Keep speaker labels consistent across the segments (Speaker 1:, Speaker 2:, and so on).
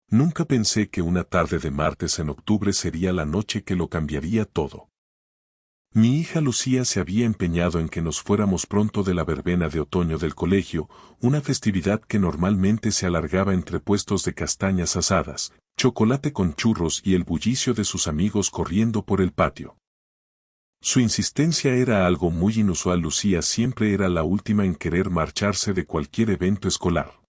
Speaker 1: Nunca pensé que una tarde de martes en octubre sería la noche que lo cambiaría todo. Mi hija Lucía se había empeñado en que nos fuéramos pronto de la verbena de otoño del colegio, una festividad que normalmente se alargaba entre puestos de castañas asadas, chocolate con churros y el bullicio de sus amigos corriendo por el patio. Su insistencia era algo muy inusual. Lucía siempre era la última en querer marcharse de cualquier evento escolar.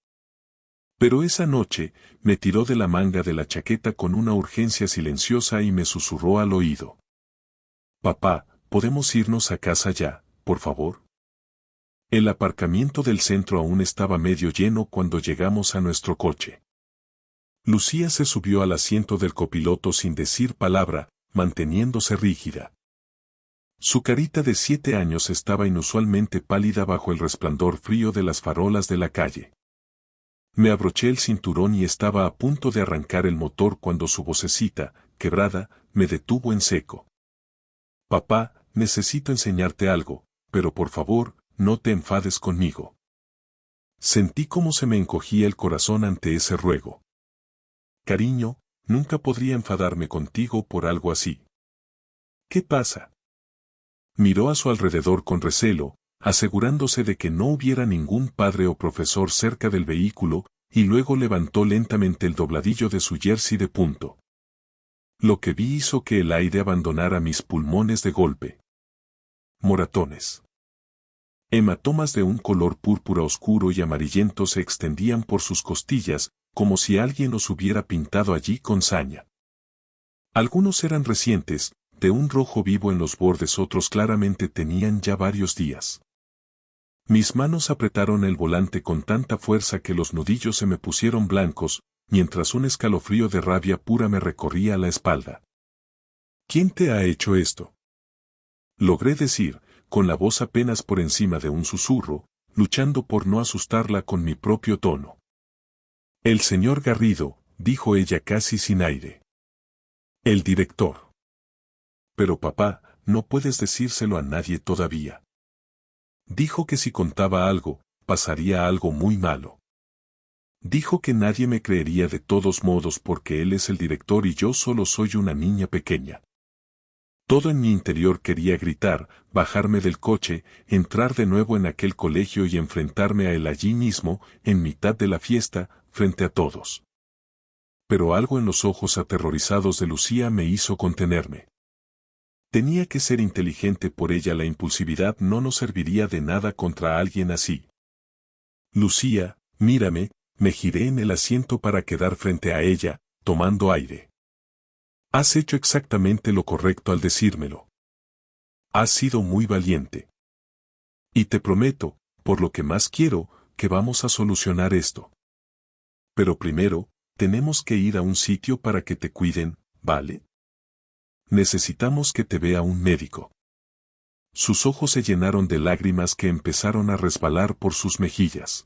Speaker 1: Pero esa noche, me tiró de la manga de la chaqueta con una urgencia silenciosa y me susurró al oído. «Papá, ¿podemos irnos a casa ya, por favor?» El aparcamiento del centro aún estaba medio lleno cuando llegamos a nuestro coche. Lucía se subió al asiento del copiloto sin decir palabra, manteniéndose rígida. Su carita de 7 años estaba inusualmente pálida bajo el resplandor frío de las farolas de la calle. Me abroché el cinturón y estaba a punto de arrancar el motor cuando su vocecita, quebrada, me detuvo en seco. «Papá, necesito enseñarte algo, pero por favor, no te enfades conmigo». Sentí cómo se me encogía el corazón ante ese ruego. «Cariño, nunca podría enfadarme contigo por algo así». «¿Qué pasa?». Miró a su alrededor con recelo, asegurándose de que no hubiera ningún padre o profesor cerca del vehículo, y luego levantó lentamente el dobladillo de su jersey de punto. Lo que vi hizo que el aire abandonara mis pulmones de golpe. Moratones. Hematomas de un color púrpura oscuro y amarillento se extendían por sus costillas, como si alguien los hubiera pintado allí con saña. Algunos eran recientes, de un rojo vivo en los bordes, otros claramente tenían ya varios días. Mis manos apretaron el volante con tanta fuerza que los nudillos se me pusieron blancos, mientras un escalofrío de rabia pura me recorría la espalda. «¿Quién te ha hecho esto?», logré decir, con la voz apenas por encima de un susurro, luchando por no asustarla con mi propio tono. «El señor Garrido», dijo ella casi sin aire. «El director». «Pero papá, no puedes decírselo a nadie todavía». Dijo que si contaba algo, pasaría algo muy malo. Dijo que nadie me creería de todos modos porque él es el director y yo solo soy una niña pequeña. Todo en mi interior quería gritar, bajarme del coche, entrar de nuevo en aquel colegio y enfrentarme a él allí mismo, en mitad de la fiesta, frente a todos. Pero algo en los ojos aterrorizados de Lucía me hizo contenerme. Tenía que ser inteligente por ella. La impulsividad no nos serviría de nada contra alguien así. «Lucía, mírame», me giré en el asiento para quedar frente a ella, tomando aire. «Has hecho exactamente lo correcto al decírmelo. Has sido muy valiente. Y te prometo, por lo que más quiero, que vamos a solucionar esto. Pero primero, tenemos que ir a un sitio para que te cuiden, ¿vale? Necesitamos que te vea un médico». Sus ojos se llenaron de lágrimas que empezaron a resbalar por sus mejillas.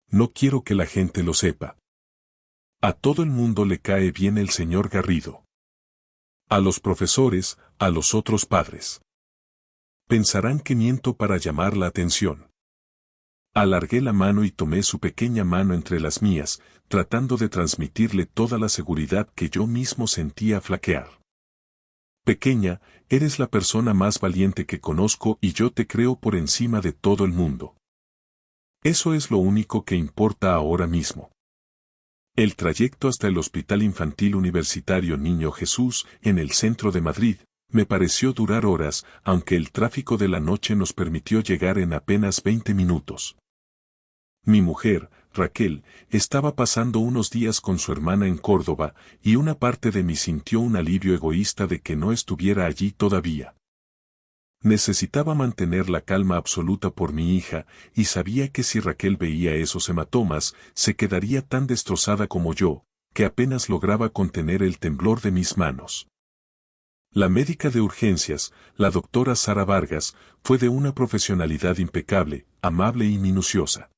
Speaker 1: «No quiero que la gente lo sepa. A todo el mundo le cae bien el señor Garrido. A los profesores, a los otros padres. Pensarán que miento para llamar la atención». Alargué la mano y tomé su pequeña mano entre las mías, tratando de transmitirle toda la seguridad que yo mismo sentía flaquear. «Pequeña, eres la persona más valiente que conozco y yo te creo por encima de todo el mundo. Eso es lo único que importa ahora mismo». El trayecto hasta el Hospital Infantil Universitario Niño Jesús, en el centro de Madrid, me pareció durar horas, aunque el tráfico de la noche nos permitió llegar en apenas 20 minutos. Mi mujer, Raquel, estaba pasando unos días con su hermana en Córdoba, y una parte de mí sintió un alivio egoísta de que no estuviera allí todavía. Necesitaba mantener la calma absoluta por mi hija, y sabía que si Raquel veía esos hematomas, se quedaría tan destrozada como yo, que apenas lograba contener el temblor de mis manos. La médica de urgencias, la doctora Sara Vargas, fue de una profesionalidad impecable, amable y minuciosa.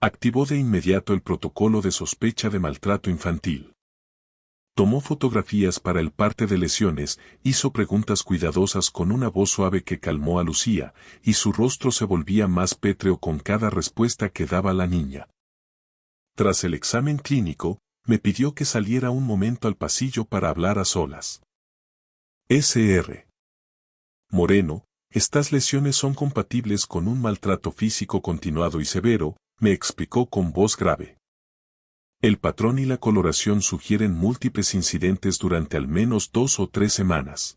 Speaker 1: Activó de inmediato el protocolo de sospecha de maltrato infantil. Tomó fotografías para el parte de lesiones, hizo preguntas cuidadosas con una voz suave que calmó a Lucía, y su rostro se volvía más pétreo con cada respuesta que daba la niña. Tras el examen clínico, me pidió que saliera un momento al pasillo para hablar a solas. Sr. Moreno, estas lesiones son compatibles con un maltrato físico continuado y severo, me explicó con voz grave. El patrón y la coloración sugieren múltiples incidentes durante al menos 2 o 3 semanas.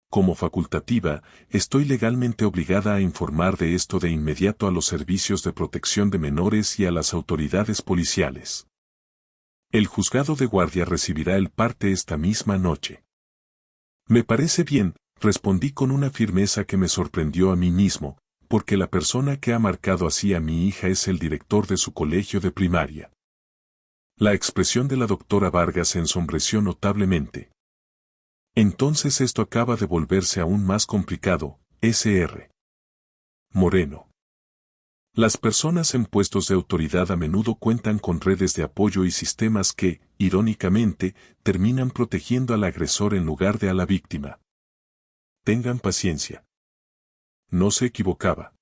Speaker 1: Como facultativa, estoy legalmente obligada a informar de esto de inmediato a los servicios de protección de menores y a las autoridades policiales. El juzgado de guardia recibirá el parte esta misma noche. Me parece bien, respondí con una firmeza que me sorprendió a mí mismo, porque la persona que ha marcado así a mi hija es el director de su colegio de primaria. La expresión de la doctora Vargas se ensombreció notablemente. Entonces esto acaba de volverse aún más complicado, Sr. Moreno. Las personas en puestos de autoridad a menudo cuentan con redes de apoyo y sistemas que, irónicamente, terminan protegiendo al agresor en lugar de a la víctima. Tengan paciencia. No se equivocaba.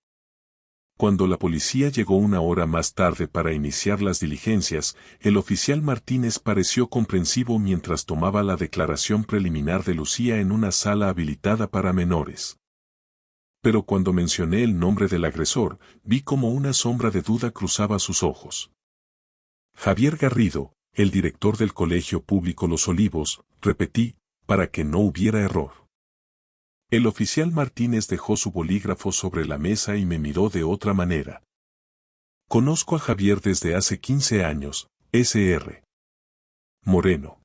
Speaker 1: Cuando la policía llegó 1 hora más tarde para iniciar las diligencias, el oficial Martínez pareció comprensivo mientras tomaba la declaración preliminar de Lucía en una sala habilitada para menores. Pero cuando mencioné el nombre del agresor, vi como una sombra de duda cruzaba sus ojos. Javier Garrido, el director del Colegio Público Los Olivos, repetí, para que no hubiera error. El oficial Martínez dejó su bolígrafo sobre la mesa y me miró de otra manera. Conozco a Javier desde hace 15 años, Sr. Moreno.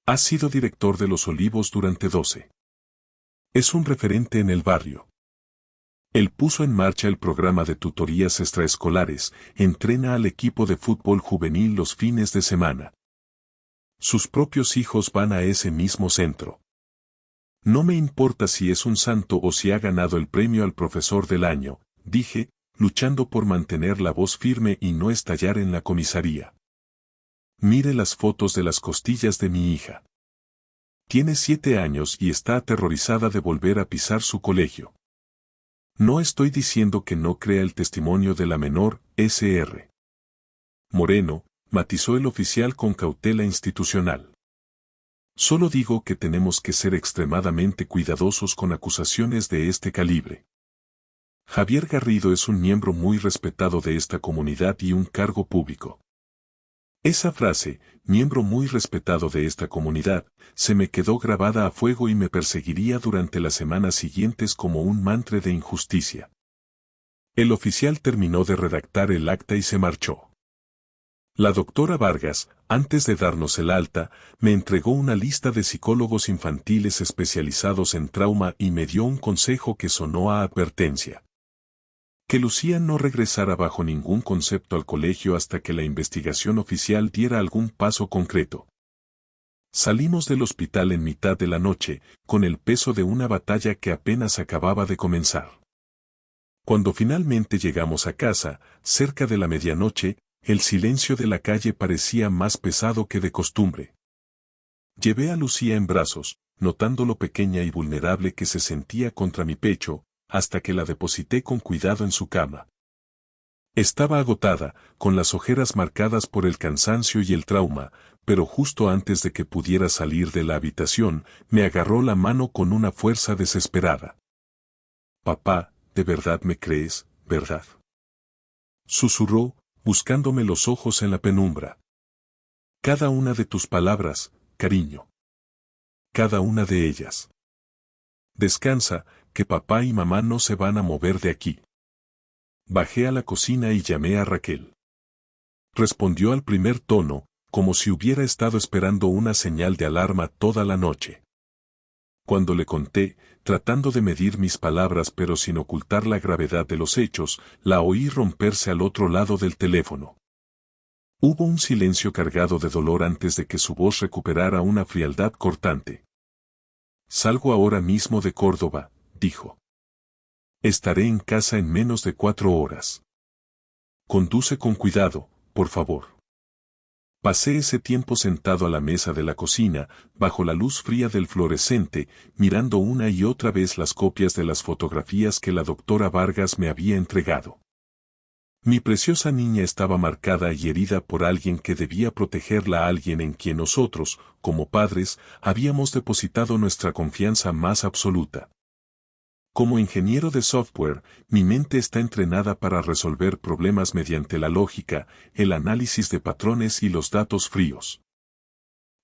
Speaker 1: Ha sido director de Los Olivos durante 12. Es un referente en el barrio. Él puso en marcha el programa de tutorías extraescolares, entrena al equipo de fútbol juvenil los fines de semana. Sus propios hijos van a ese mismo centro. No me importa si es un santo o si ha ganado el premio al profesor del año, dije, luchando por mantener la voz firme y no estallar en la comisaría. Mire las fotos de las costillas de mi hija. Tiene 7 años y está aterrorizada de volver a pisar su colegio. No estoy diciendo que no crea el testimonio de la menor, Sr. Moreno, matizó el oficial con cautela institucional. Solo digo que tenemos que ser extremadamente cuidadosos con acusaciones de este calibre. Javier Garrido es un miembro muy respetado de esta comunidad y un cargo público. Esa frase, miembro muy respetado de esta comunidad, se me quedó grabada a fuego y me perseguiría durante las semanas siguientes como un mantra de injusticia. El oficial terminó de redactar el acta y se marchó. La doctora Vargas, antes de darnos el alta, me entregó una lista de psicólogos infantiles especializados en trauma y me dio un consejo que sonó a advertencia. Que Lucía no regresara bajo ningún concepto al colegio hasta que la investigación oficial diera algún paso concreto. Salimos del hospital en mitad de la noche, con el peso de una batalla que apenas acababa de comenzar. Cuando finalmente llegamos a casa, cerca de la medianoche, el silencio de la calle parecía más pesado que de costumbre. Llevé a Lucía en brazos, notando lo pequeña y vulnerable que se sentía contra mi pecho, hasta que la deposité con cuidado en su cama. Estaba agotada, con las ojeras marcadas por el cansancio y el trauma, pero justo antes de que pudiera salir de la habitación, me agarró la mano con una fuerza desesperada. «Papá, ¿de verdad me crees, verdad?», susurró, buscándome los ojos en la penumbra. «Cada una de tus palabras, cariño. Cada una de ellas. Descansa, que papá y mamá no se van a mover de aquí». Bajé a la cocina y llamé a Raquel. Respondió al primer tono, como si hubiera estado esperando una señal de alarma toda la noche. Cuando le conté, tratando de medir mis palabras pero sin ocultar la gravedad de los hechos, la oí romperse al otro lado del teléfono. Hubo un silencio cargado de dolor antes de que su voz recuperara una frialdad cortante. «Salgo ahora mismo de Córdoba», dijo. «Estaré en casa en menos de 4 horas. Conduce con cuidado, por favor». Pasé ese tiempo sentado a la mesa de la cocina, bajo la luz fría del fluorescente, mirando una y otra vez las copias de las fotografías que la doctora Vargas me había entregado. Mi preciosa niña estaba marcada y herida por alguien que debía protegerla, a alguien en quien nosotros, como padres, habíamos depositado nuestra confianza más absoluta. Como ingeniero de software, mi mente está entrenada para resolver problemas mediante la lógica, el análisis de patrones y los datos fríos.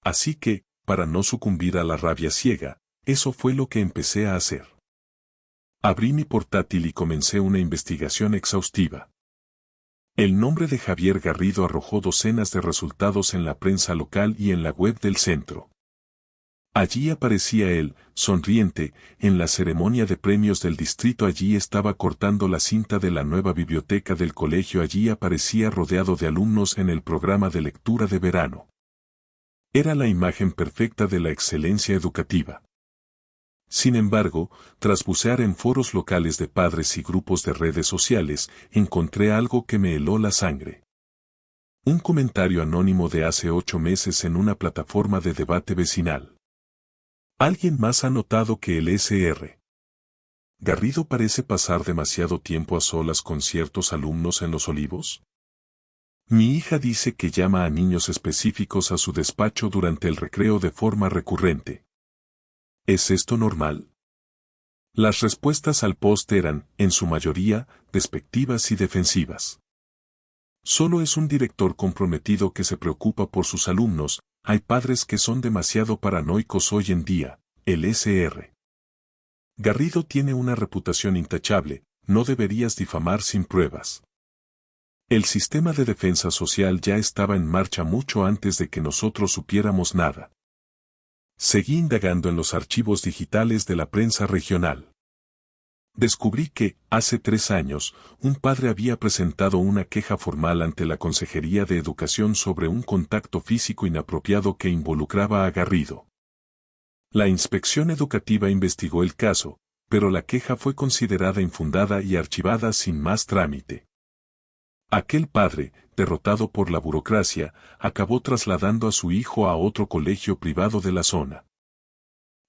Speaker 1: Así que, para no sucumbir a la rabia ciega, eso fue lo que empecé a hacer. Abrí mi portátil y comencé una investigación exhaustiva. El nombre de Javier Garrido arrojó docenas de resultados en la prensa local y en la web del centro. Allí aparecía él, sonriente, en la ceremonia de premios del distrito. Allí estaba cortando la cinta de la nueva biblioteca del colegio. Allí aparecía rodeado de alumnos en el programa de lectura de verano. Era la imagen perfecta de la excelencia educativa. Sin embargo, tras bucear en foros locales de padres y grupos de redes sociales, encontré algo que me heló la sangre. Un comentario anónimo de hace 8 meses en una plataforma de debate vecinal. ¿Alguien más ha notado que el Sr. Garrido parece pasar demasiado tiempo a solas con ciertos alumnos en Los Olivos? Mi hija dice que llama a niños específicos a su despacho durante el recreo de forma recurrente. ¿Es esto normal? Las respuestas al post eran, en su mayoría, despectivas y defensivas. Solo es un director comprometido que se preocupa por sus alumnos. Hay padres que son demasiado paranoicos hoy en día. El Sr. Garrido tiene una reputación intachable, no deberías difamar sin pruebas. El sistema de defensa social ya estaba en marcha mucho antes de que nosotros supiéramos nada. Seguí indagando en los archivos digitales de la prensa regional. Descubrí que, hace 3 años, un padre había presentado una queja formal ante la Consejería de Educación sobre un contacto físico inapropiado que involucraba a Garrido. La inspección educativa investigó el caso, pero la queja fue considerada infundada y archivada sin más trámite. Aquel padre, derrotado por la burocracia, acabó trasladando a su hijo a otro colegio privado de la zona.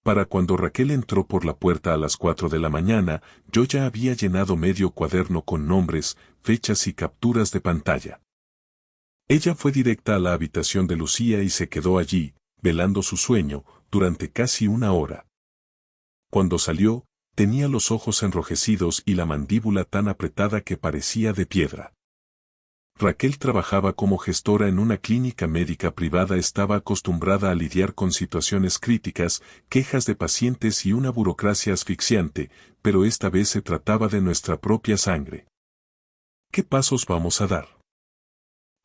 Speaker 1: Para cuando Raquel entró por la puerta a las 4 de la mañana, yo ya había llenado medio cuaderno con nombres, fechas y capturas de pantalla. Ella fue directa a la habitación de Lucía y se quedó allí, velando su sueño, durante casi 1 hora. Cuando salió, tenía los ojos enrojecidos y la mandíbula tan apretada que parecía de piedra. Raquel trabajaba como gestora en una clínica médica privada. Estaba acostumbrada a lidiar con situaciones críticas, quejas de pacientes y una burocracia asfixiante, pero esta vez se trataba de nuestra propia sangre. ¿Qué pasos vamos a dar?,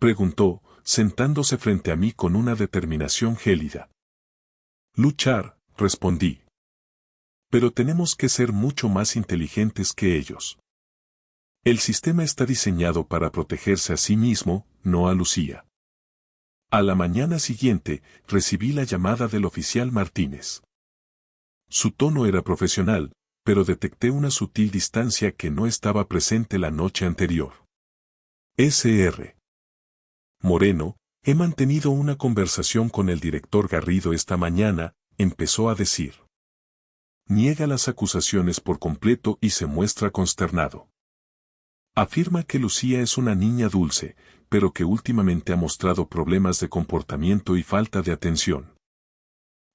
Speaker 1: preguntó, sentándose frente a mí con una determinación gélida. Luchar, respondí. Pero tenemos que ser mucho más inteligentes que ellos. El sistema está diseñado para protegerse a sí mismo, no a Lucía. A la mañana siguiente, recibí la llamada del oficial Martínez. Su tono era profesional, pero detecté una sutil distancia que no estaba presente la noche anterior. Sr. Moreno, he mantenido una conversación con el director Garrido esta mañana, empezó a decir. Niega las acusaciones por completo y se muestra consternado. Afirma que Lucía es una niña dulce, pero que últimamente ha mostrado problemas de comportamiento y falta de atención.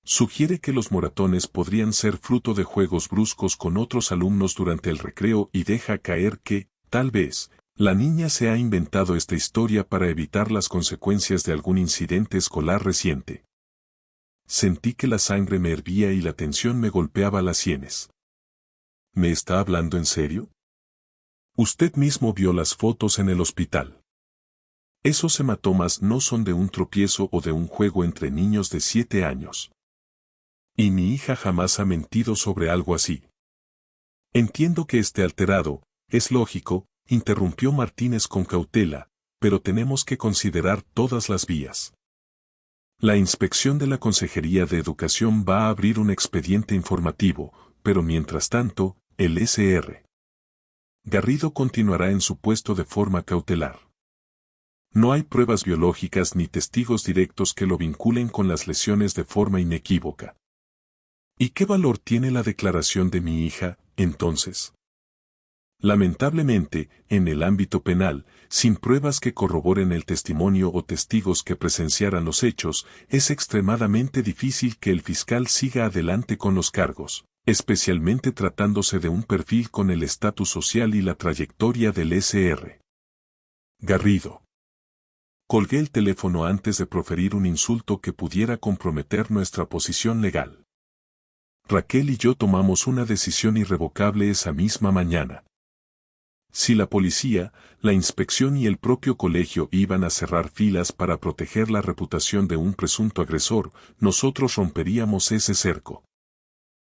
Speaker 1: Sugiere que los moratones podrían ser fruto de juegos bruscos con otros alumnos durante el recreo y deja caer que, tal vez, la niña se ha inventado esta historia para evitar las consecuencias de algún incidente escolar reciente. Sentí que la sangre me hervía y la tensión me golpeaba las sienes. ¿Me está hablando en serio? Usted mismo vio las fotos en el hospital. Esos hematomas no son de un tropiezo o de un juego entre niños de 7 años. Y mi hija jamás ha mentido sobre algo así. Entiendo que esté alterado, es lógico, interrumpió Martínez con cautela, pero tenemos que considerar todas las vías. La inspección de la Consejería de Educación va a abrir un expediente informativo, pero mientras tanto, el Sr. Garrido continuará en su puesto de forma cautelar. No hay pruebas biológicas ni testigos directos que lo vinculen con las lesiones de forma inequívoca. ¿Y qué valor tiene la declaración de mi hija, entonces? Lamentablemente, en el ámbito penal, sin pruebas que corroboren el testimonio o testigos que presenciaran los hechos, es extremadamente difícil que el fiscal siga adelante con los cargos, especialmente tratándose de un perfil con el estatus social y la trayectoria del Sr. Garrido. Colgué el teléfono antes de proferir un insulto que pudiera comprometer nuestra posición legal. Raquel y yo tomamos una decisión irrevocable esa misma mañana. Si la policía, la inspección y el propio colegio iban a cerrar filas para proteger la reputación de un presunto agresor, nosotros romperíamos ese cerco.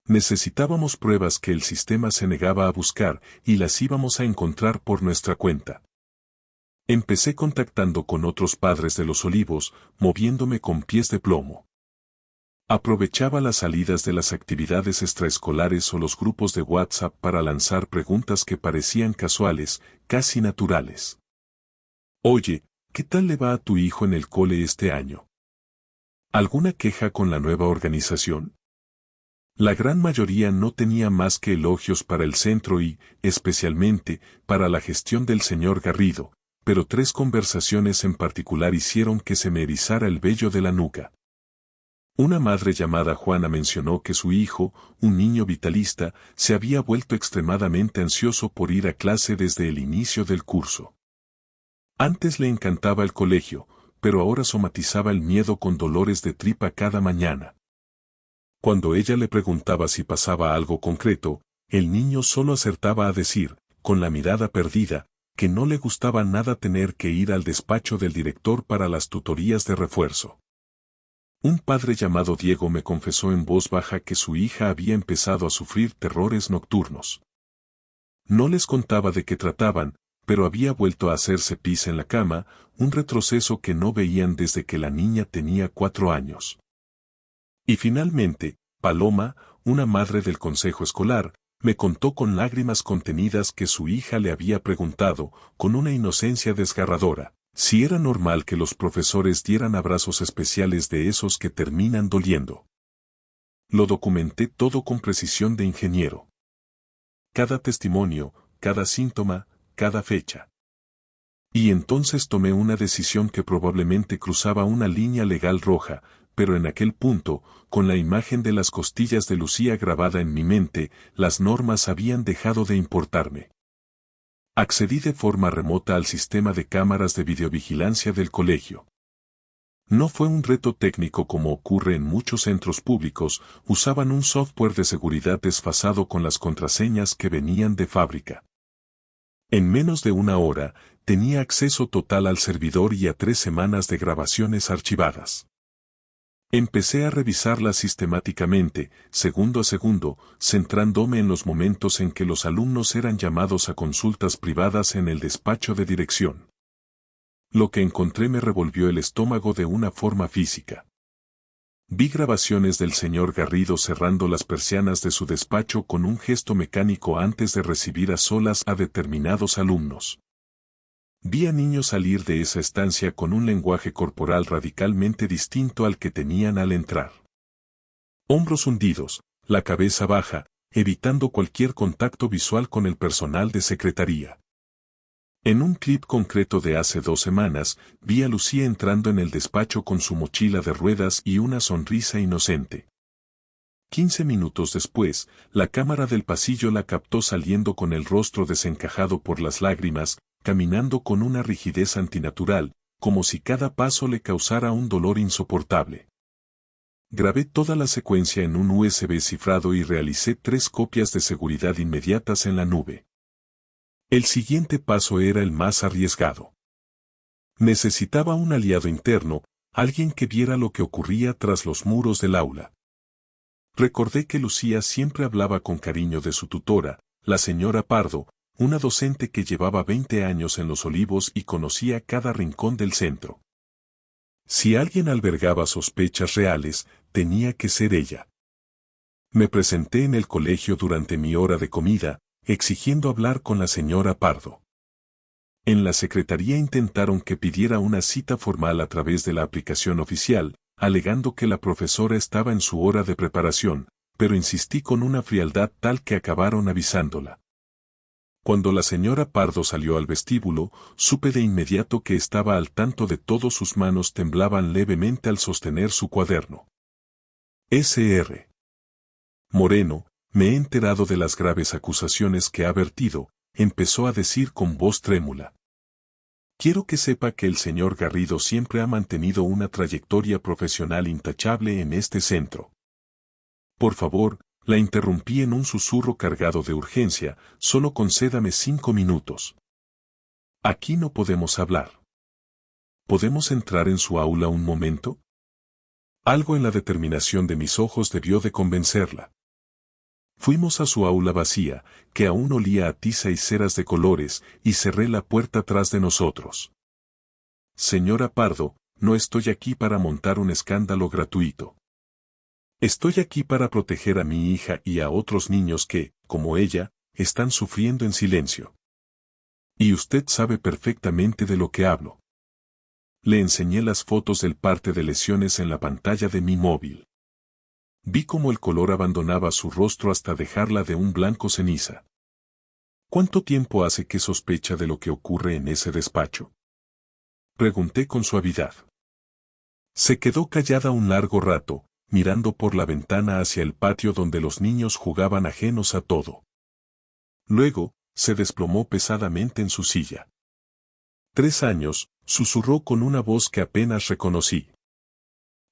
Speaker 1: Necesitábamos pruebas que el sistema se negaba a buscar y las íbamos a encontrar por nuestra cuenta. Empecé contactando con otros padres de los Olivos, moviéndome con pies de plomo. Aprovechaba las salidas de las actividades extraescolares o los grupos de WhatsApp para lanzar preguntas que parecían casuales, casi naturales. Oye, ¿qué tal le va a tu hijo en el cole este año? ¿Alguna queja con la nueva organización? La gran mayoría no tenía más que elogios para el centro y, especialmente, para la gestión del señor Garrido, pero 3 conversaciones en particular hicieron que se me erizara el vello de la nuca. Una madre llamada Juana mencionó que su hijo, un niño vitalista, se había vuelto extremadamente ansioso por ir a clase desde el inicio del curso. Antes le encantaba el colegio, pero ahora somatizaba el miedo con dolores de tripa cada mañana. Cuando ella le preguntaba si pasaba algo concreto, el niño solo acertaba a decir, con la mirada perdida, que no le gustaba nada tener que ir al despacho del director para las tutorías de refuerzo. Un padre llamado Diego me confesó en voz baja que su hija había empezado a sufrir terrores nocturnos. No les contaba de qué trataban, pero había vuelto a hacerse pis en la cama, un retroceso que no veían desde que la niña tenía 4 años. Y finalmente, Paloma, una madre del consejo escolar, me contó con lágrimas contenidas que su hija le había preguntado, con una inocencia desgarradora, si era normal que los profesores dieran abrazos especiales de esos que terminan doliendo. Lo documenté todo con precisión de ingeniero. Cada testimonio, cada síntoma, cada fecha. Y entonces tomé una decisión que probablemente cruzaba una línea legal roja, pero en aquel punto, con la imagen de las costillas de Lucía grabada en mi mente, las normas habían dejado de importarme. Accedí de forma remota al sistema de cámaras de videovigilancia del colegio. No fue un reto técnico como ocurre en muchos centros públicos, usaban un software de seguridad desfasado con las contraseñas que venían de fábrica. En menos de 1 hora, tenía acceso total al servidor y a 3 semanas de grabaciones archivadas. Empecé a revisarlas sistemáticamente, segundo a segundo, centrándome en los momentos en que los alumnos eran llamados a consultas privadas en el despacho de dirección. Lo que encontré me revolvió el estómago de una forma física. Vi grabaciones del señor Garrido cerrando las persianas de su despacho con un gesto mecánico antes de recibir a solas a determinados alumnos. Vi a niños salir de esa estancia con un lenguaje corporal radicalmente distinto al que tenían al entrar. Hombros hundidos, la cabeza baja, evitando cualquier contacto visual con el personal de secretaría. En un clip concreto de hace 2 semanas, vi a Lucía entrando en el despacho con su mochila de ruedas y una sonrisa inocente. 15 minutos después, la cámara del pasillo la captó saliendo con el rostro desencajado por las lágrimas, caminando con una rigidez antinatural, como si cada paso le causara un dolor insoportable. Grabé toda la secuencia en un USB cifrado y realicé 3 copias de seguridad inmediatas en la nube. El siguiente paso era el más arriesgado. Necesitaba un aliado interno, alguien que viera lo que ocurría tras los muros del aula. Recordé que Lucía siempre hablaba con cariño de su tutora, la señora Pardo, una docente que llevaba 20 años en Los Olivos y conocía cada rincón del centro. Si alguien albergaba sospechas reales, tenía que ser ella. Me presenté en el colegio durante mi hora de comida, exigiendo hablar con la señora Pardo. En la secretaría intentaron que pidiera una cita formal a través de la aplicación oficial, alegando que la profesora estaba en su hora de preparación, pero insistí con una frialdad tal que acabaron avisándola. Cuando la señora Pardo salió al vestíbulo, supe de inmediato que estaba al tanto de todo. Sus manos temblaban levemente al sostener su cuaderno. Sr. Moreno, me he enterado de las graves acusaciones que ha vertido, empezó a decir con voz trémula. Quiero que sepa que el señor Garrido siempre ha mantenido una trayectoria profesional intachable en este centro. Por favor, la interrumpí en un susurro cargado de urgencia, solo concédame 5 minutos. Aquí no podemos hablar. ¿Podemos entrar en su aula un momento? Algo en la determinación de mis ojos debió de convencerla. Fuimos a su aula vacía, que aún olía a tiza y ceras de colores, y cerré la puerta tras de nosotros. Señora Pardo, no estoy aquí para montar un escándalo gratuito. Estoy aquí para proteger a mi hija y a otros niños que, como ella, están sufriendo en silencio. Y usted sabe perfectamente de lo que hablo. Le enseñé las fotos del parte de lesiones en la pantalla de mi móvil. Vi cómo el color abandonaba su rostro hasta dejarla de un blanco ceniza. ¿Cuánto tiempo hace que sospecha de lo que ocurre en ese despacho? Pregunté con suavidad. Se quedó callada un largo rato, mirando por la ventana hacia el patio donde los niños jugaban ajenos a todo. Luego, se desplomó pesadamente en su silla. 3 años, susurró con una voz que apenas reconocí.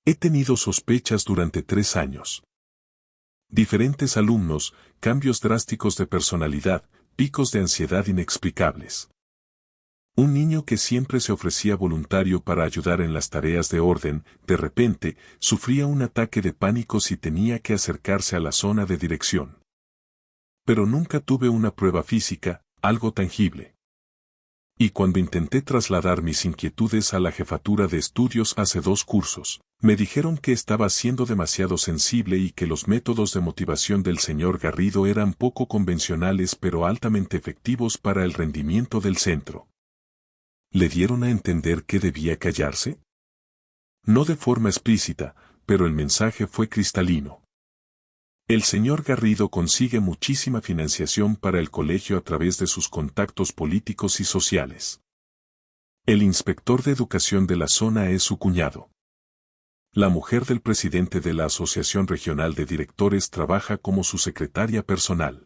Speaker 1: He tenido sospechas durante 3 años. Diferentes alumnos, cambios drásticos de personalidad, picos de ansiedad inexplicables. Un niño que siempre se ofrecía voluntario para ayudar en las tareas de orden, de repente, sufría un ataque de pánico si tenía que acercarse a la zona de dirección. Pero nunca tuve una prueba física, algo tangible. Y cuando intenté trasladar mis inquietudes a la jefatura de estudios hace 2 cursos, me dijeron que estaba siendo demasiado sensible y que los métodos de motivación del señor Garrido eran poco convencionales pero altamente efectivos para el rendimiento del centro. ¿Le dieron a entender que debía callarse? No de forma explícita, pero el mensaje fue cristalino. El señor Garrido consigue muchísima financiación para el colegio a través de sus contactos políticos y sociales. El inspector de educación de la zona es su cuñado. La mujer del presidente de la Asociación Regional de Directores trabaja como su secretaria personal.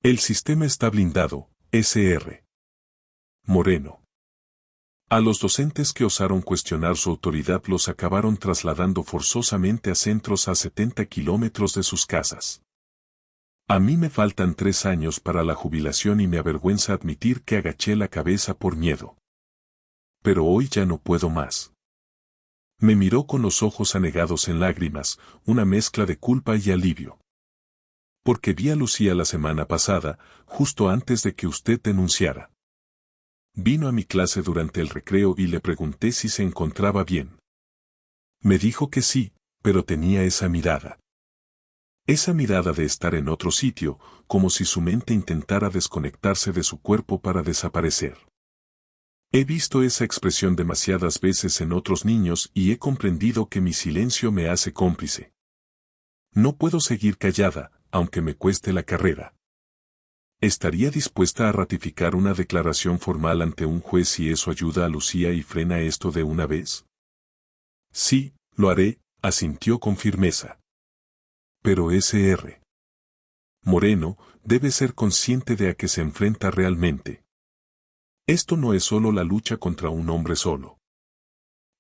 Speaker 1: El sistema está blindado, Sr. Moreno. A los docentes que osaron cuestionar su autoridad los acabaron trasladando forzosamente a centros a 70 kilómetros de sus casas. A mí me faltan 3 años para la jubilación y me avergüenza admitir que agaché la cabeza por miedo. Pero hoy ya no puedo más. Me miró con los ojos anegados en lágrimas, una mezcla de culpa y alivio. Porque vi a Lucía la semana pasada, justo antes de que usted denunciara. Vino a mi clase durante el recreo y le pregunté si se encontraba bien. Me dijo que sí, pero tenía esa mirada. Esa mirada de estar en otro sitio, como si su mente intentara desconectarse de su cuerpo para desaparecer. He visto esa expresión demasiadas veces en otros niños y he comprendido que mi silencio me hace cómplice. No puedo seguir callada, aunque me cueste la carrera. ¿Estaría dispuesta a ratificar una declaración formal ante un juez si eso ayuda a Lucía y frena esto de una vez? Sí, lo haré, asintió con firmeza. Pero Sr. Moreno debe ser consciente de a qué se enfrenta realmente. Esto no es solo la lucha contra un hombre solo.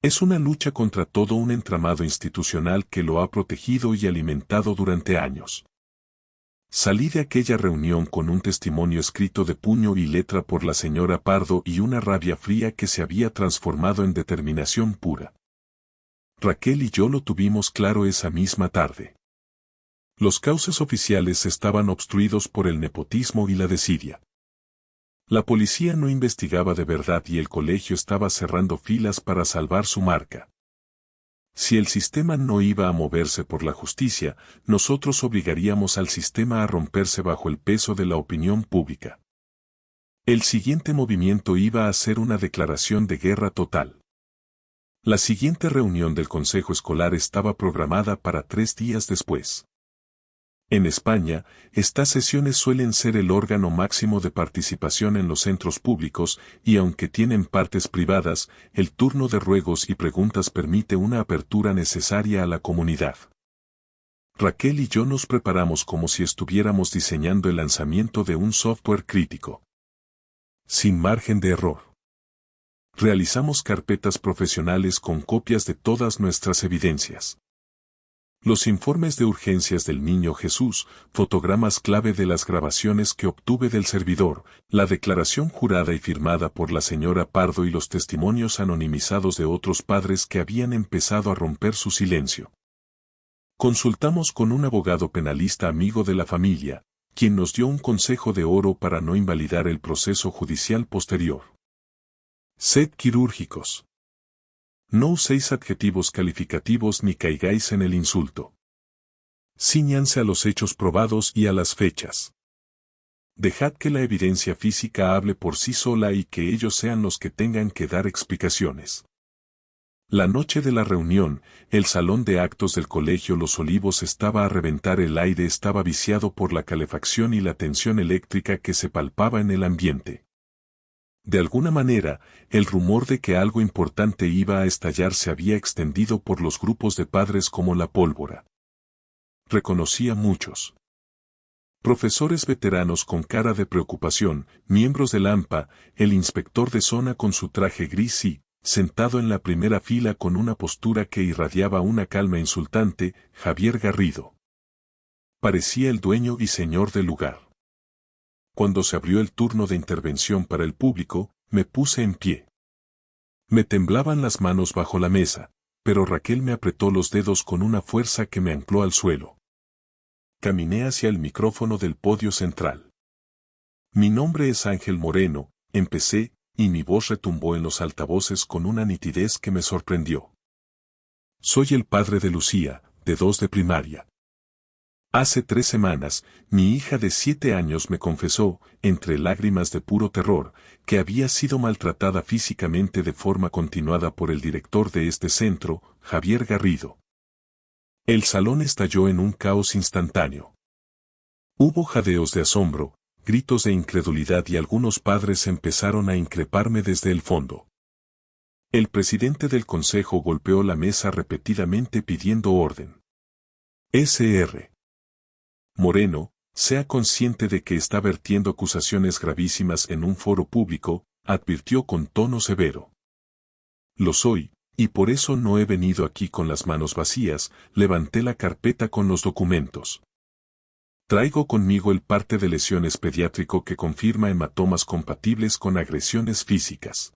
Speaker 1: Es una lucha contra todo un entramado institucional que lo ha protegido y alimentado durante años. Salí de aquella reunión con un testimonio escrito de puño y letra por la señora Pardo y una rabia fría que se había transformado en determinación pura. Raquel y yo lo tuvimos claro esa misma tarde. Los cauces oficiales estaban obstruidos por el nepotismo y la desidia. La policía no investigaba de verdad y el colegio estaba cerrando filas para salvar su marca. Si el sistema no iba a moverse por la justicia, nosotros obligaríamos al sistema a romperse bajo el peso de la opinión pública. El siguiente movimiento iba a ser una declaración de guerra total. La siguiente reunión del consejo escolar estaba programada para 3 días después. En España, estas sesiones suelen ser el órgano máximo de participación en los centros públicos y aunque tienen partes privadas, el turno de ruegos y preguntas permite una apertura necesaria a la comunidad. Raquel y yo nos preparamos como si estuviéramos diseñando el lanzamiento de un software crítico. Sin margen de error. Realizamos carpetas profesionales con copias de todas nuestras evidencias. Los informes de urgencias del niño Jesús, fotogramas clave de las grabaciones que obtuve del servidor, la declaración jurada y firmada por la señora Pardo y los testimonios anonimizados de otros padres que habían empezado a romper su silencio. Consultamos con un abogado penalista amigo de la familia, quien nos dio un consejo de oro para no invalidar el proceso judicial posterior. Sed quirúrgicos. No uséis adjetivos calificativos ni caigáis en el insulto. Cíñanse a los hechos probados y a las fechas. Dejad que la evidencia física hable por sí sola y que ellos sean los que tengan que dar explicaciones. La noche de la reunión, el salón de actos del Colegio Los Olivos estaba a reventar, el aire estaba viciado por la calefacción y la tensión eléctrica que se palpaba en el ambiente. De alguna manera, el rumor de que algo importante iba a estallar se había extendido por los grupos de padres como la pólvora. Reconocí a muchos. Profesores veteranos con cara de preocupación, miembros del AMPA, el inspector de zona con su traje gris y, sentado en la primera fila con una postura que irradiaba una calma insultante, Javier Garrido. Parecía el dueño y señor del lugar. Cuando se abrió el turno de intervención para el público, me puse en pie. Me temblaban las manos bajo la mesa, pero Raquel me apretó los dedos con una fuerza que me ancló al suelo. Caminé hacia el micrófono del podio central. Mi nombre es Ángel Moreno, empecé, y mi voz retumbó en los altavoces con una nitidez que me sorprendió. Soy el padre de Lucía, de 2 de primaria. Hace 3 semanas, mi hija de 7 años me confesó, entre lágrimas de puro terror, que había sido maltratada físicamente de forma continuada por el director de este centro, Javier Garrido. El salón estalló en un caos instantáneo. Hubo jadeos de asombro, gritos de incredulidad y algunos padres empezaron a increparme desde el fondo. El presidente del consejo golpeó la mesa repetidamente pidiendo orden. Sr. Moreno, sea consciente de que está vertiendo acusaciones gravísimas en un foro público, advirtió con tono severo. Lo soy, y por eso no he venido aquí con las manos vacías, levanté la carpeta con los documentos. Traigo conmigo el parte de lesiones pediátrico que confirma hematomas compatibles con agresiones físicas.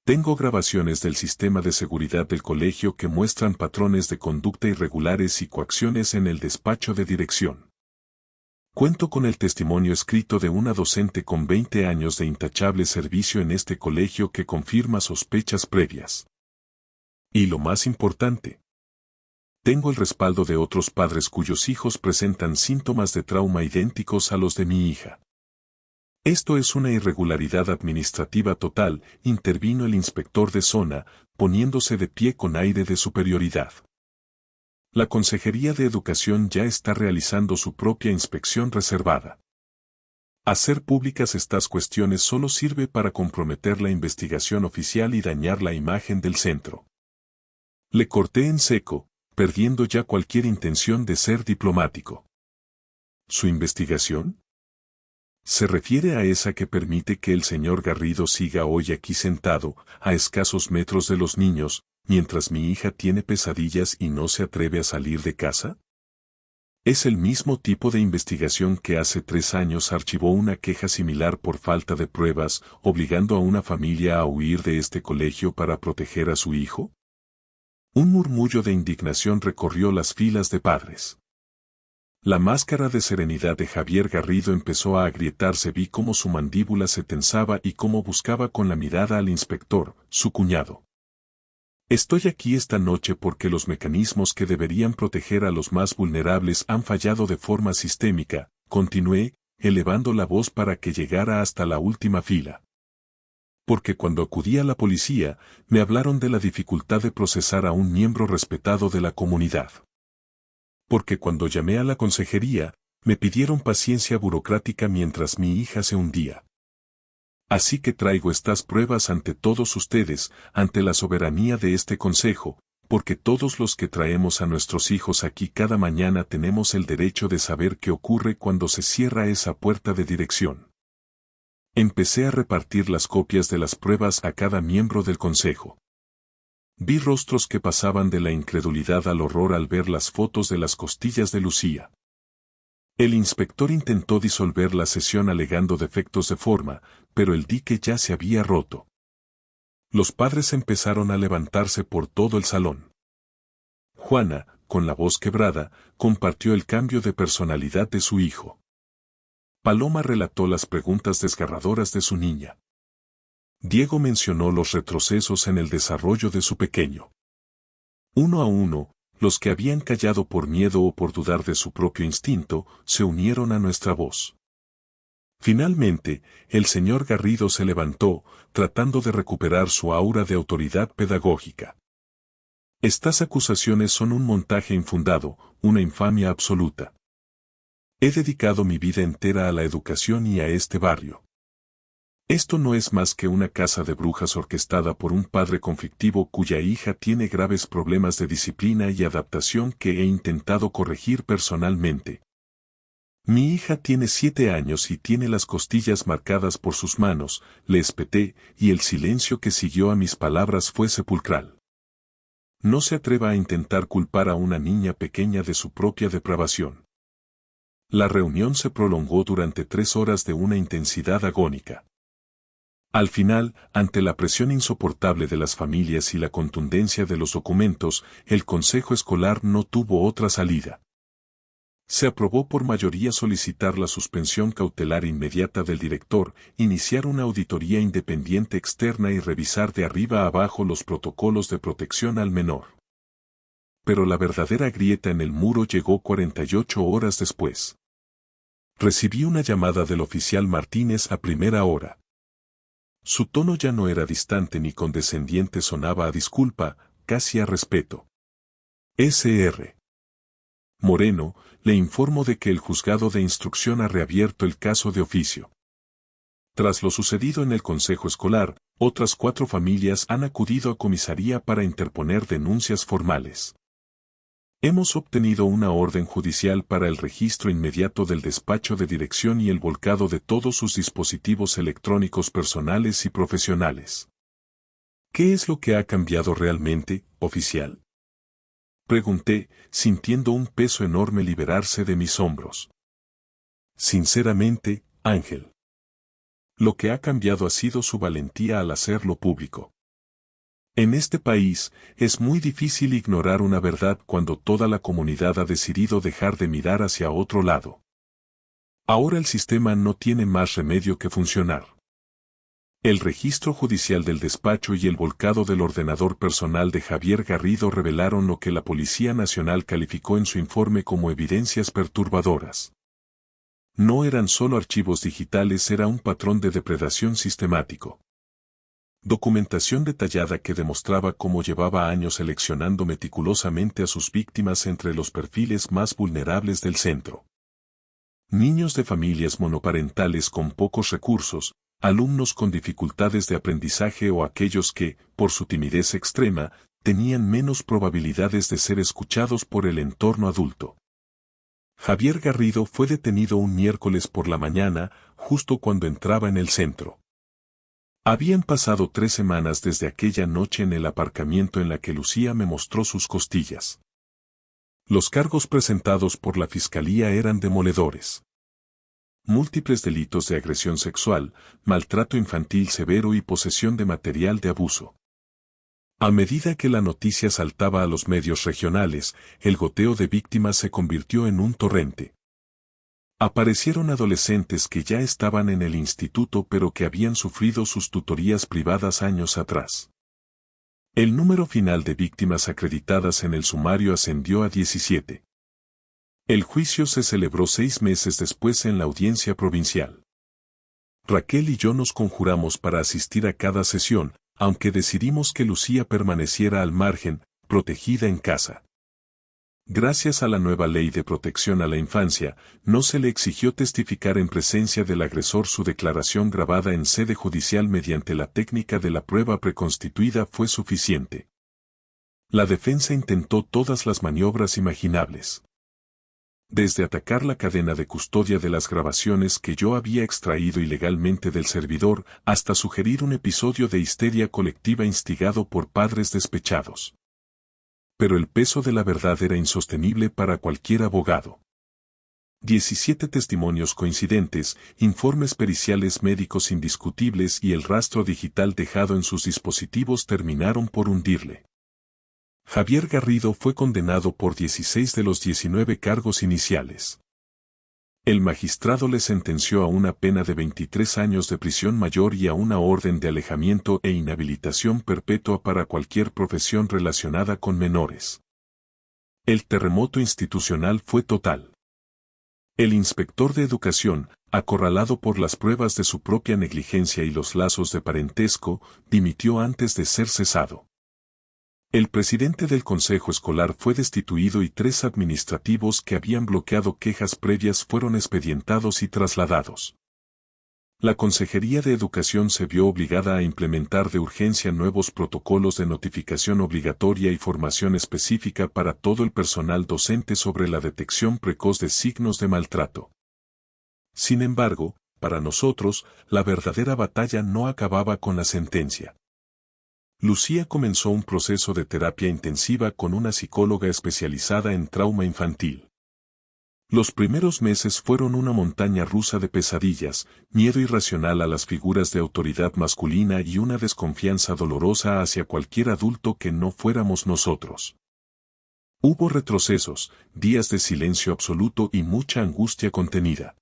Speaker 1: Tengo grabaciones del sistema de seguridad del colegio que muestran patrones de conducta irregulares y coacciones en el despacho de dirección. Cuento con el testimonio escrito de una docente con 20 años de intachable servicio en este colegio que confirma sospechas previas. Y lo más importante, tengo el respaldo de otros padres cuyos hijos presentan síntomas de trauma idénticos a los de mi hija. Esto es una irregularidad administrativa total, intervino el inspector de zona, poniéndose de pie con aire de superioridad. La Consejería de Educación ya está realizando su propia inspección reservada. Hacer públicas estas cuestiones solo sirve para comprometer la investigación oficial y dañar la imagen del centro. Le corté en seco, perdiendo ya cualquier intención de ser diplomático. ¿Su investigación? Se refiere a esa que permite que el señor Garrido siga hoy aquí sentado, a escasos metros de los niños, mientras mi hija tiene pesadillas y no se atreve a salir de casa. Es el mismo tipo de investigación que hace 3 años archivó una queja similar por falta de pruebas, obligando a una familia a huir de este colegio para proteger a su hijo. Un murmullo de indignación recorrió las filas de padres. La máscara de serenidad de Javier Garrido empezó a agrietarse, vi cómo su mandíbula se tensaba y cómo buscaba con la mirada al inspector, su cuñado. Estoy aquí esta noche porque los mecanismos que deberían proteger a los más vulnerables han fallado de forma sistémica, continué, elevando la voz para que llegara hasta la última fila. Porque cuando acudí a la policía, me hablaron de la dificultad de procesar a un miembro respetado de la comunidad. porque cuando llamé a la consejería, me pidieron paciencia burocrática mientras mi hija se hundía. Así que traigo estas pruebas ante todos ustedes, ante la soberanía de este consejo, porque todos los que traemos a nuestros hijos aquí cada mañana tenemos el derecho de saber qué ocurre cuando se cierra esa puerta de dirección. Empecé a repartir las copias de las pruebas a cada miembro del consejo. Vi rostros que pasaban de la incredulidad al horror al ver las fotos de las costillas de Lucía. El inspector intentó disolver la sesión alegando defectos de forma, pero el dique ya se había roto. Los padres empezaron a levantarse por todo el salón. Juana, con la voz quebrada, compartió el cambio de personalidad de su hijo. Paloma relató las preguntas desgarradoras de su niña. Diego mencionó los retrocesos en el desarrollo de su pequeño. Uno a uno, los que habían callado por miedo o por dudar de su propio instinto, se unieron a nuestra voz. Finalmente, el señor Garrido se levantó, tratando de recuperar su aura de autoridad pedagógica. Estas acusaciones son un montaje infundado, una infamia absoluta. He dedicado mi vida entera a la educación y a este barrio. Esto no es más que una casa de brujas orquestada por un padre conflictivo cuya hija tiene graves problemas de disciplina y adaptación que he intentado corregir personalmente. Mi hija tiene 7 años y tiene las costillas marcadas por sus manos, le espeté, y el silencio que siguió a mis palabras fue sepulcral. No se atreva a intentar culpar a una niña pequeña de su propia depravación. La reunión se prolongó durante 3 horas de una intensidad agónica. Al final, ante la presión insoportable de las familias y la contundencia de los documentos, el consejo escolar no tuvo otra salida. Se aprobó por mayoría solicitar la suspensión cautelar inmediata del director, iniciar una auditoría independiente externa y revisar de arriba a abajo los protocolos de protección al menor. Pero la verdadera grieta en el muro llegó 48 horas después. Recibí una llamada del oficial Martínez a primera hora. Su tono ya no era distante ni condescendiente, sonaba a disculpa, casi a respeto. Sr. Moreno, le informo de que el juzgado de instrucción ha reabierto el caso de oficio. Tras lo sucedido en el consejo escolar, otras 4 familias han acudido a comisaría para interponer denuncias formales. Hemos obtenido una orden judicial para el registro inmediato del despacho de dirección y el volcado de todos sus dispositivos electrónicos personales y profesionales. ¿Qué es lo que ha cambiado realmente, oficial? Pregunté, sintiendo un peso enorme liberarse de mis hombros. Sinceramente, Ángel. Lo que ha cambiado ha sido su valentía al hacerlo público. En este país, es muy difícil ignorar una verdad cuando toda la comunidad ha decidido dejar de mirar hacia otro lado. Ahora el sistema no tiene más remedio que funcionar. El registro judicial del despacho y el volcado del ordenador personal de Javier Garrido revelaron lo que la Policía Nacional calificó en su informe como evidencias perturbadoras. No eran solo archivos digitales, era un patrón de depredación sistemático. Documentación detallada que demostraba cómo llevaba años seleccionando meticulosamente a sus víctimas entre los perfiles más vulnerables del centro. Niños de familias monoparentales con pocos recursos, alumnos con dificultades de aprendizaje o aquellos que, por su timidez extrema, tenían menos probabilidades de ser escuchados por el entorno adulto. Javier Garrido fue detenido un miércoles por la mañana, justo cuando entraba en el centro. Habían pasado 3 semanas desde aquella noche en el aparcamiento en la que Lucía me mostró sus costillas. Los cargos presentados por la fiscalía eran demoledores. Múltiples delitos de agresión sexual, maltrato infantil severo y posesión de material de abuso. A medida que la noticia saltaba a los medios regionales, el goteo de víctimas se convirtió en un torrente. Aparecieron adolescentes que ya estaban en el instituto pero que habían sufrido sus tutorías privadas años atrás. El número final de víctimas acreditadas en el sumario ascendió a 17. El juicio se celebró 6 meses después en la audiencia provincial. Raquel y yo nos conjuramos para asistir a cada sesión, aunque decidimos que Lucía permaneciera al margen, protegida en casa. Gracias a la nueva ley de protección a la infancia, no se le exigió testificar en presencia del agresor. Su declaración grabada en sede judicial mediante la técnica de la prueba preconstituida fue suficiente. La defensa intentó todas las maniobras imaginables. Desde atacar la cadena de custodia de las grabaciones que yo había extraído ilegalmente del servidor, hasta sugerir un episodio de histeria colectiva instigado por padres despechados. Pero el peso de la verdad era insostenible para cualquier abogado. 17 testimonios coincidentes, informes periciales médicos indiscutibles y el rastro digital dejado en sus dispositivos terminaron por hundirle. Javier Garrido fue condenado por 16 de los 19 cargos iniciales. El magistrado le sentenció a una pena de 23 años de prisión mayor y a una orden de alejamiento e inhabilitación perpetua para cualquier profesión relacionada con menores. El terremoto institucional fue total. El inspector de educación, acorralado por las pruebas de su propia negligencia y los lazos de parentesco, dimitió antes de ser cesado. El presidente del consejo escolar fue destituido y 3 administrativos que habían bloqueado quejas previas fueron expedientados y trasladados. La Consejería de Educación se vio obligada a implementar de urgencia nuevos protocolos de notificación obligatoria y formación específica para todo el personal docente sobre la detección precoz de signos de maltrato. Sin embargo, para nosotros, la verdadera batalla no acababa con la sentencia. Lucía comenzó un proceso de terapia intensiva con una psicóloga especializada en trauma infantil. Los primeros meses fueron una montaña rusa de pesadillas, miedo irracional a las figuras de autoridad masculina y una desconfianza dolorosa hacia cualquier adulto que no fuéramos nosotros. Hubo retrocesos, días de silencio absoluto y mucha angustia contenida.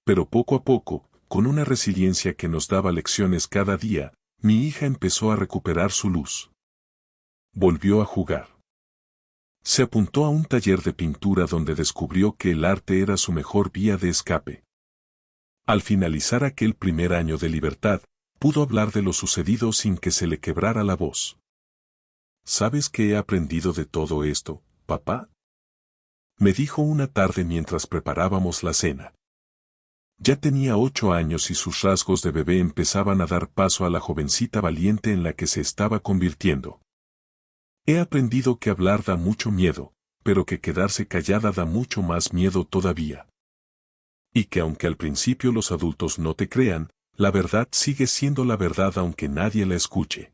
Speaker 1: Pero poco a poco, con una resiliencia que nos daba lecciones cada día, mi hija empezó a recuperar su luz. Volvió a jugar. Se apuntó a un taller de pintura donde descubrió que el arte era su mejor vía de escape. Al finalizar aquel primer año de libertad, pudo hablar de lo sucedido sin que se le quebrara la voz. ¿Sabes qué he aprendido de todo esto, papá? Me dijo una tarde mientras preparábamos la cena. Ya tenía 8 años y sus rasgos de bebé empezaban a dar paso a la jovencita valiente en la que se estaba convirtiendo. He aprendido que hablar da mucho miedo, pero que quedarse callada da mucho más miedo todavía. Y que aunque al principio los adultos no te crean, la verdad sigue siendo la verdad aunque nadie la escuche.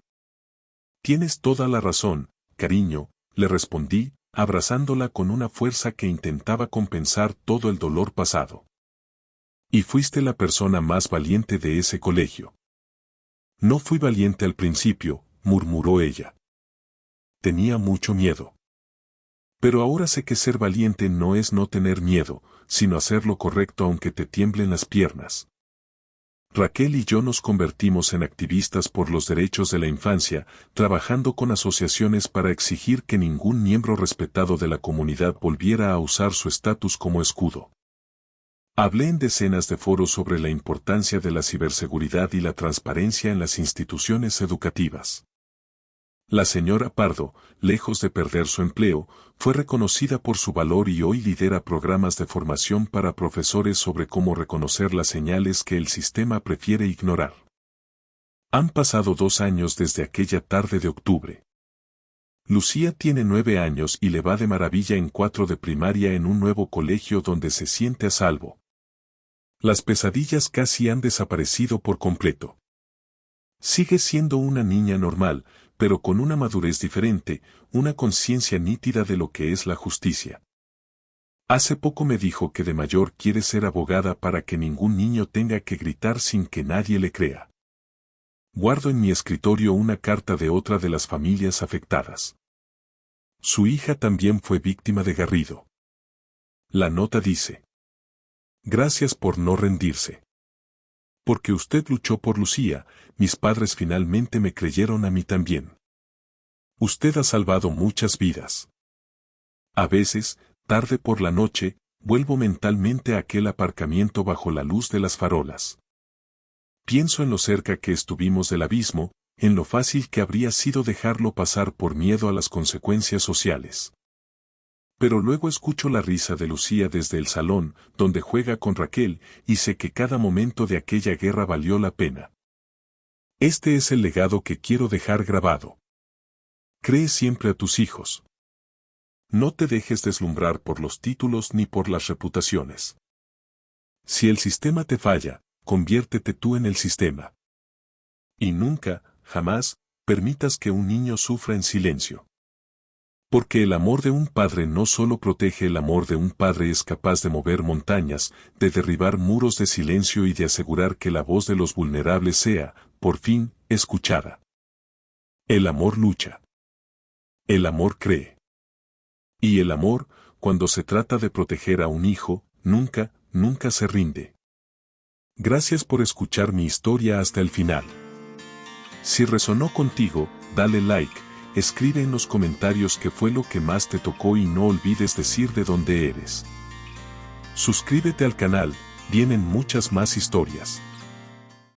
Speaker 1: Tienes toda la razón, cariño, le respondí, abrazándola con una fuerza que intentaba compensar todo el dolor pasado. Y fuiste la persona más valiente de ese colegio. No fui valiente al principio, murmuró ella. Tenía mucho miedo. Pero ahora sé que ser valiente no es no tener miedo, sino hacer lo correcto aunque te tiemblen las piernas. Raquel y yo nos convertimos en activistas por los derechos de la infancia, trabajando con asociaciones para exigir que ningún miembro respetado de la comunidad volviera a usar su estatus como escudo. Hablé en decenas de foros sobre la importancia de la ciberseguridad y la transparencia en las instituciones educativas. La señora Pardo, lejos de perder su empleo, fue reconocida por su valor y hoy lidera programas de formación para profesores sobre cómo reconocer las señales que el sistema prefiere ignorar. Han pasado 2 años desde aquella tarde de octubre. Lucía tiene 9 años y le va de maravilla en 4 de primaria en un nuevo colegio donde se siente a salvo. Las pesadillas casi han desaparecido por completo. Sigue siendo una niña normal, pero con una madurez diferente, una conciencia nítida de lo que es la justicia. Hace poco me dijo que de mayor quiere ser abogada para que ningún niño tenga que gritar sin que nadie le crea. Guardo en mi escritorio una carta de otra de las familias afectadas. Su hija también fue víctima de Garrido. La nota dice: gracias por no rendirse. Porque usted luchó por Lucía, mis padres finalmente me creyeron a mí también. Usted ha salvado muchas vidas. A veces, tarde por la noche, vuelvo mentalmente a aquel aparcamiento bajo la luz de las farolas. Pienso en lo cerca que estuvimos del abismo, en lo fácil que habría sido dejarlo pasar por miedo a las consecuencias sociales. Pero luego escucho la risa de Lucía desde el salón, donde juega con Raquel, y sé que cada momento de aquella guerra valió la pena. Este es el legado que quiero dejar grabado. Cree siempre a tus hijos. No te dejes deslumbrar por los títulos ni por las reputaciones. Si el sistema te falla, conviértete tú en el sistema. Y nunca, jamás, permitas que un niño sufra en silencio. Porque el amor de un padre no solo protege, el amor de un padre es capaz de mover montañas, de derribar muros de silencio y de asegurar que la voz de los vulnerables sea, por fin, escuchada. El amor lucha. El amor cree. Y el amor, cuando se trata de proteger a un hijo, nunca, nunca se rinde. Gracias por escuchar mi historia hasta el final. Si resonó contigo, dale like, escribe en los comentarios qué fue lo que más te tocó y no olvides decir de dónde eres. Suscríbete al canal, vienen muchas más historias.